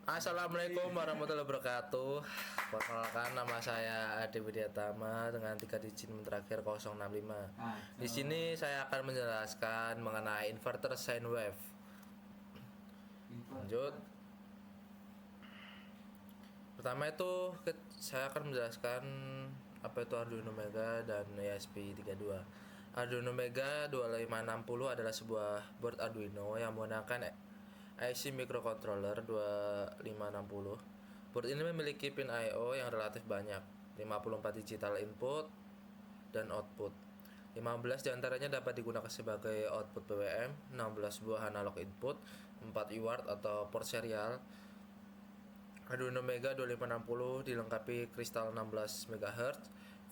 Assalamualaikum warahmatullahi wabarakatuh. Perkenalkan, nama saya Adi Widyatama dengan 3 digit terakhir 065. Di sini saya akan menjelaskan mengenai inverter sine wave. Lanjut. Pertama itu saya akan menjelaskan apa itu Arduino Mega dan ESP32. Arduino Mega 2560 adalah sebuah board Arduino yang menggunakan IC microcontroller 2560. Board ini memiliki pin I/O yang relatif banyak, 54 digital input dan output. 15 diantaranya dapat digunakan sebagai output PWM, 16 buah analog input, 4 UART atau port serial. Arduino Mega 2560 dilengkapi kristal 16 MHz,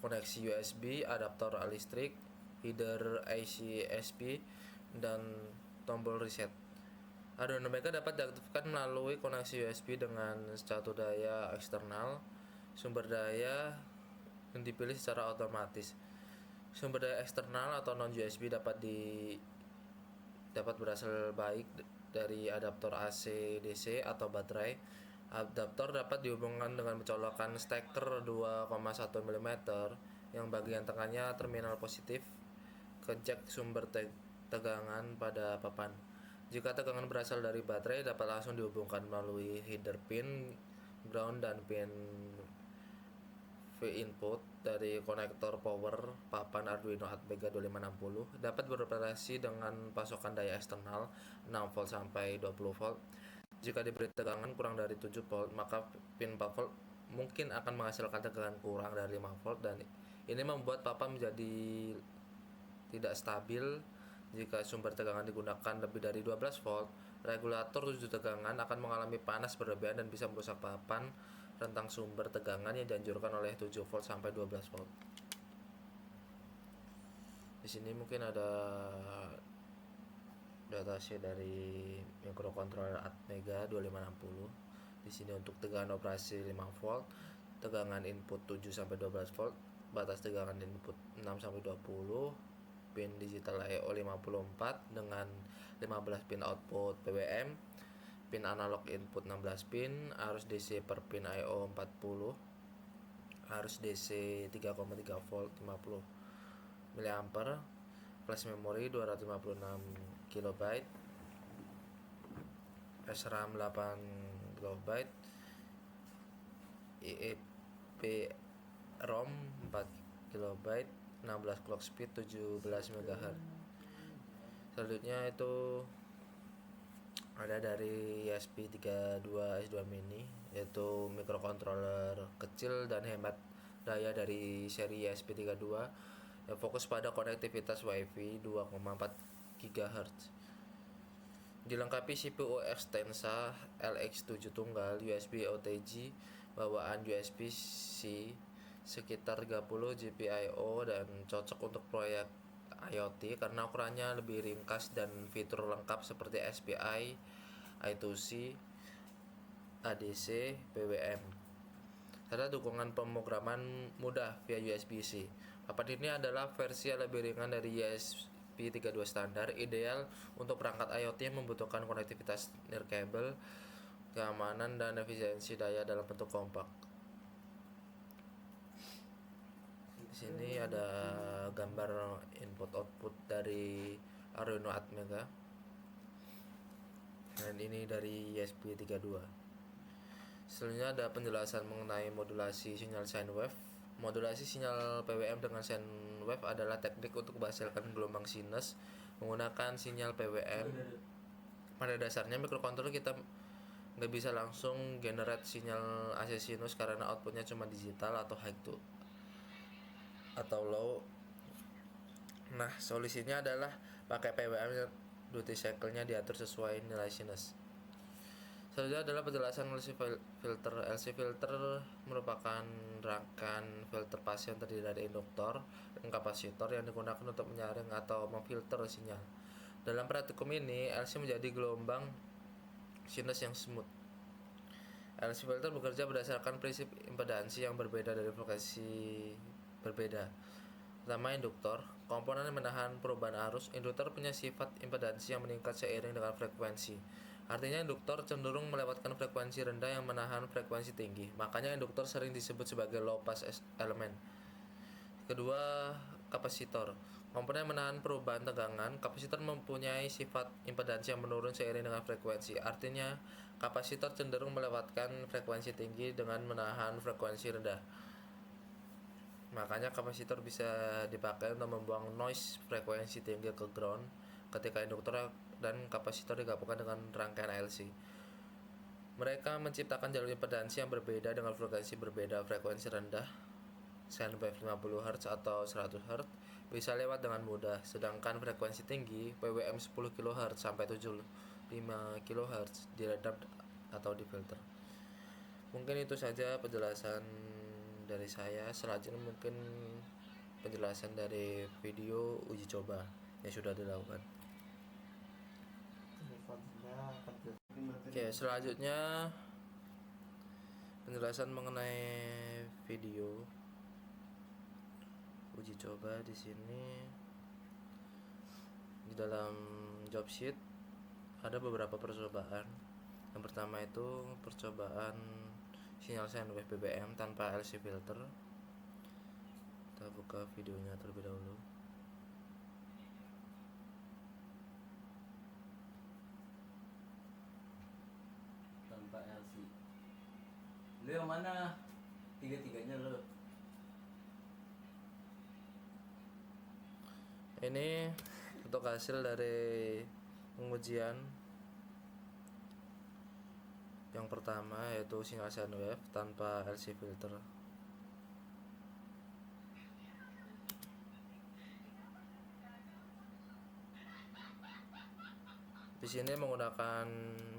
koneksi USB, adaptor listrik, header IC SP, dan tombol reset. Arduino Mega dapat diaktifkan melalui koneksi USB dengan satu daya eksternal. Sumber daya yang dipilih secara otomatis. Sumber daya eksternal atau non USB dapat berasal baik dari adaptor AC DC atau baterai. Adaptor dapat dihubungkan dengan mencolokkan steker 2,1 mm yang bagian tengahnya terminal positif ke jack sumber tegangan pada papan. Jika tegangan berasal dari baterai, dapat langsung dihubungkan melalui header pin ground dan pin V input dari konektor power papan Arduino Mega 2560. Dapat beroperasi dengan pasokan daya eksternal 6 volt sampai 20 volt. Jika diberi tegangan kurang dari 7 volt, maka pin 4 volt mungkin akan menghasilkan tegangan kurang dari 5 volt dan ini membuat papan menjadi tidak stabil. Jika sumber tegangan digunakan lebih dari 12 volt, regulator 7 tegangan akan mengalami panas berlebihan dan bisa merusak papan rentang sumber tegangan yang dianjurkan oleh 7 volt sampai 12 volt. Di sini mungkin ada datasheet dari microcontroller Atmega 2560. Di sini untuk tegangan operasi 5 volt, tegangan input 7 sampai 12 volt, batas tegangan input 6 sampai 20, pin digital I/O 54 dengan 15 pin output PWM, pin analog input 16 pin, arus DC per pin I/O 40, arus DC 3,3 volt 50 mA, flash memory 256 KB, SRAM 8 GB, EEPROM 4 GB, 16 clock speed 17 MHz. Selanjutnya itu ada dari ESP32 S2 mini, yaitu microcontroller kecil dan hemat daya dari seri ESP32 yang fokus pada konektivitas WiFi 2,4 GHz. Dilengkapi CPU Extensa LX7 tunggal, USB OTG, bawaan USB-C sekitar 30 GPIO dan cocok untuk proyek IoT karena ukurannya lebih ringkas dan fitur lengkap seperti SPI, I2C, ADC, PWM. Serta dukungan pemrograman mudah via USB-C. Papan ini adalah versi yang lebih ringan dari ESP32 standar, ideal untuk perangkat IoT yang membutuhkan konektivitas nirkabel, keamanan, dan efisiensi daya dalam bentuk kompak. Di sini ada gambar input output dari Arduino Atmega. Dan ini dari ESP32. Selanjutnya ada penjelasan mengenai modulasi sinyal sine wave. Modulasi sinyal PWM dengan sine wave adalah teknik untuk menghasilkan gelombang sinus menggunakan sinyal PWM. Pada dasarnya microcontroller kita nggak bisa langsung generate sinyal AC sinus karena outputnya cuma digital atau high to atau low. Nah, solusinya adalah pakai PWM yang duty cycle-nya diatur sesuai nilai sinus. Selanjutnya adalah penjelasan LC filter. LC filter merupakan rangkaian filter pasif yang terdiri dari induktor dan kapasitor yang digunakan untuk menyaring atau memfilter sinyal. Dalam praktikum ini, LC menjadi gelombang sinus yang smooth. LC filter bekerja berdasarkan prinsip impedansi yang berbeda dari frekuensi berbeda. Pertama, induktor. Komponen yang menahan perubahan arus. Induktor punya sifat impedansi yang meningkat seiring dengan frekuensi. Artinya induktor cenderung melewatkan frekuensi rendah yang menahan frekuensi tinggi. Makanya induktor sering disebut sebagai low pass element. Kedua, kapasitor. Komponen menahan perubahan tegangan. Kapasitor mempunyai sifat impedansi yang menurun seiring dengan frekuensi. Artinya, kapasitor cenderung melewatkan frekuensi tinggi dengan menahan frekuensi rendah. Makanya kapasitor bisa dipakai untuk membuang noise frekuensi tinggi ke ground ketika induktor dan kapasitor digabungkan dengan rangkaian ALC. Mereka menciptakan jalur impedansi yang berbeda dengan frekuensi berbeda. Frekuensi rendah, sine wave 50 Hz atau 100 Hz, bisa lewat dengan mudah, sedangkan frekuensi tinggi, PWM 10 kHz sampai 75 kHz, diredam atau difilter. Mungkin itu saja penjelasan dari saya. Selanjutnya mungkin penjelasan dari video uji coba yang sudah dilakukan. Oke, selanjutnya penjelasan mengenai video uji coba. Di sini di dalam job sheet ada beberapa percobaan. Yang pertama itu percobaan sinyal sine wave BBM tanpa LC filter. Kita buka videonya terlebih dahulu. Tanpa LC. Lu yang mana? Tiga-tiganya lu. Ini untuk hasil dari pengujian yang pertama, yaitu sinyal sine wave tanpa LC filter. Di sini menggunakan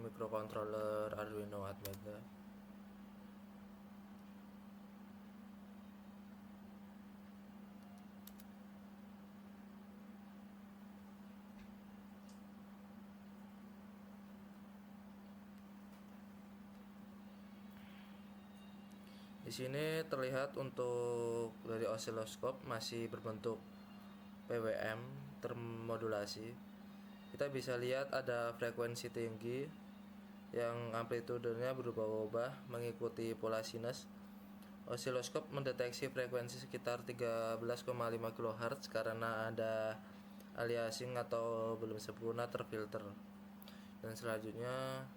microcontroller Arduino Atmega. Di sini terlihat untuk dari osiloskop masih berbentuk PWM termodulasi. Kita bisa lihat ada frekuensi tinggi yang amplitudenya berubah-ubah mengikuti pola sinus. Osiloskop mendeteksi frekuensi sekitar 13,5 kHz karena ada aliasing atau belum sempurna terfilter. Dan selanjutnya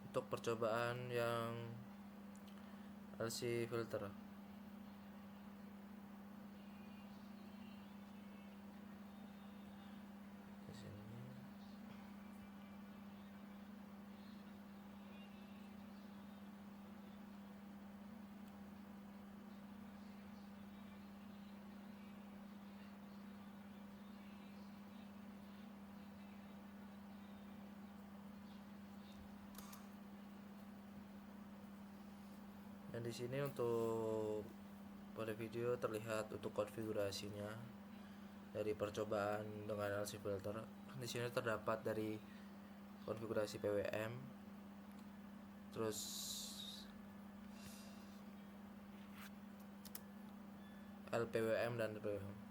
untuk percobaan yang LC filter. Di sini. Dan di sini untuk pada video terlihat untuk konfigurasinya dari percobaan dengan LC filter. Di sini terdapat dari konfigurasi PWM, terus LPWM dan PWM.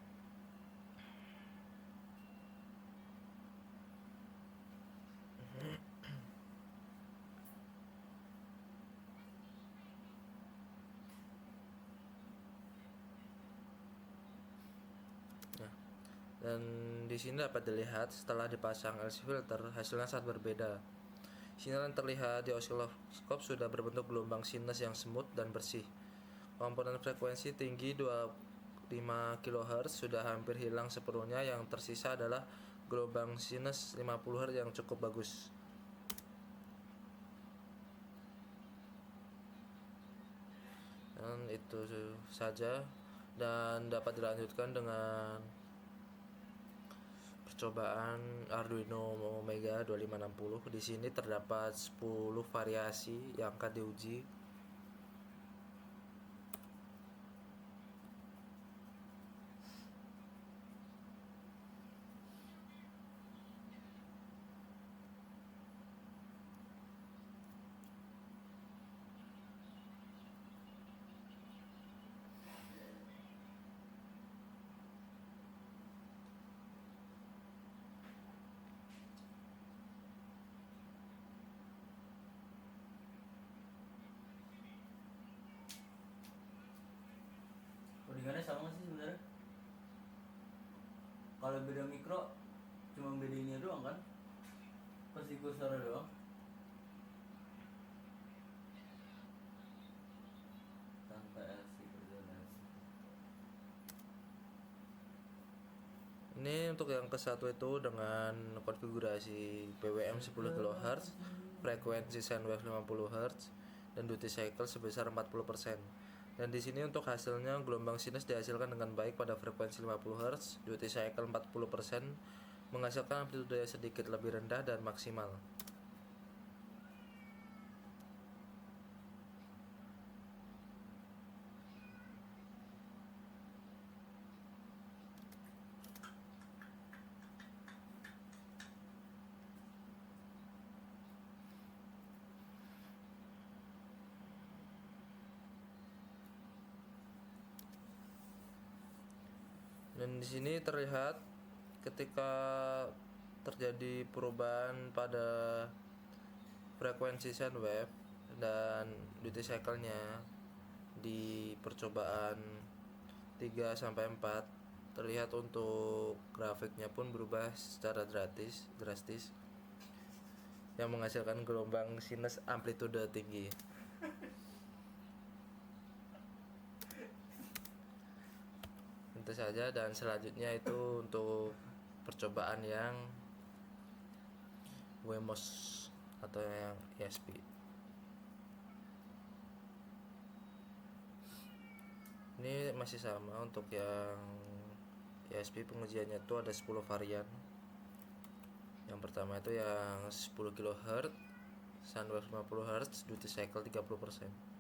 Dan di sini dapat dilihat setelah dipasang LC filter hasilnya sangat berbeda. Sinyal yang terlihat di osiloskop sudah berbentuk gelombang sinus yang smooth dan bersih. Komponen frekuensi tinggi 25 kHz sudah hampir hilang sepenuhnya, yang tersisa adalah gelombang sinus 50 Hz yang cukup bagus. Dan itu saja, dan dapat dilanjutkan dengan percobaan Arduino Mega 2560. Di sini terdapat 10 variasi yang akan diuji. Perbandingannya sama sih sebenarnya. Kalau beda mikro cuma beda ini doang kan, pasti kursornya doang. Tanpa LC perjalanan. Ini untuk yang ke satu itu dengan konfigurasi PWM 10 kHz, frekuensi sine wave 50 Hz, dan duty cycle sebesar 40%. Dan di sini untuk hasilnya gelombang sinus dihasilkan dengan baik pada frekuensi 50 Hz, duty cycle 40%, menghasilkan amplitude sedikit lebih rendah dan maksimal. Dan di sini terlihat ketika terjadi perubahan pada frekuensi sine wave dan duty cycle-nya di percobaan 3 sampai 4, terlihat untuk grafiknya pun berubah secara drastis yang menghasilkan gelombang sinus amplitude tinggi. Itu saja, dan selanjutnya itu untuk percobaan yang WMOS atau yang ESP. Ini masih sama untuk yang ESP, pengujiannya itu ada 10 varian. Yang pertama itu yang 10 kHz, sine wave 50 Hz, duty cycle 30%.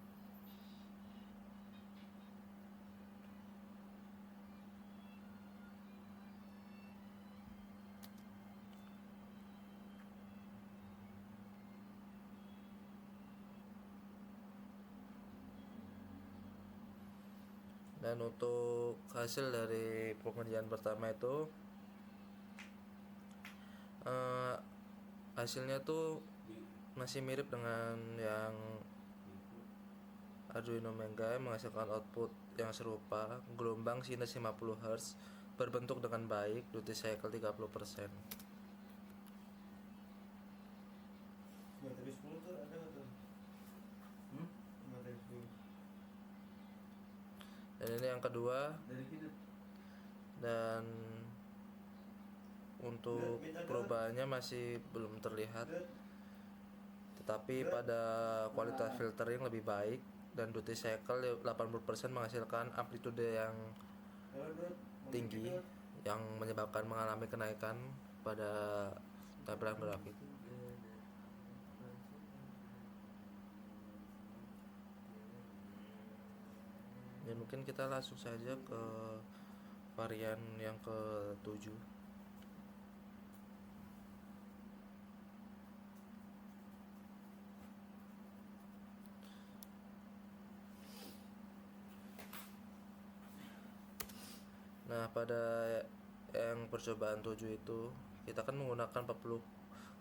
Dan untuk hasil dari pengujian pertama itu hasilnya tuh masih mirip dengan yang Arduino Mega, menghasilkan output yang serupa, gelombang sinus 50 Hz, berbentuk dengan baik, duty cycle 30%. Materi 10 tuh ada nggak tuh? Materi 10. Dan ini yang kedua, Dari kita dan untuk perubahannya masih belum terlihat, tetapi pada kualitas filtering lebih baik, dan duty cycle 80% menghasilkan amplitude yang tinggi yang menyebabkan mengalami kenaikan pada tampilan grafik. Ya, mungkin kita langsung saja ke varian yang ke-7. Nah, pada yang percobaan 7 itu kita kan menggunakan 40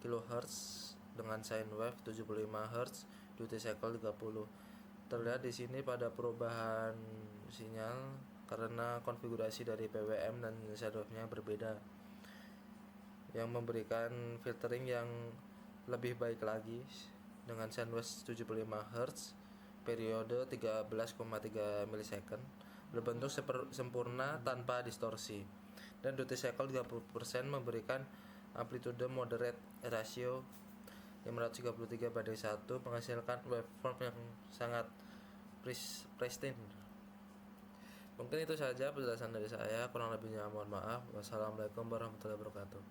kHz dengan sine wave 75 Hz, duty cycle 30. Terlihat di sini pada perubahan sinyal karena konfigurasi dari PWM dan sine wave-nya berbeda, yang memberikan filtering yang lebih baik lagi dengan sine wave 75 Hz, periode 13,3 milisecond, berbentuk sempurna tanpa distorsi, dan duty cycle 30% memberikan amplitude moderate ratio 533/1, menghasilkan waveform yang sangat pristine. Mungkin itu saja penjelasan dari saya, kurang lebihnya mohon maaf. Wassalamualaikum warahmatullahi wabarakatuh.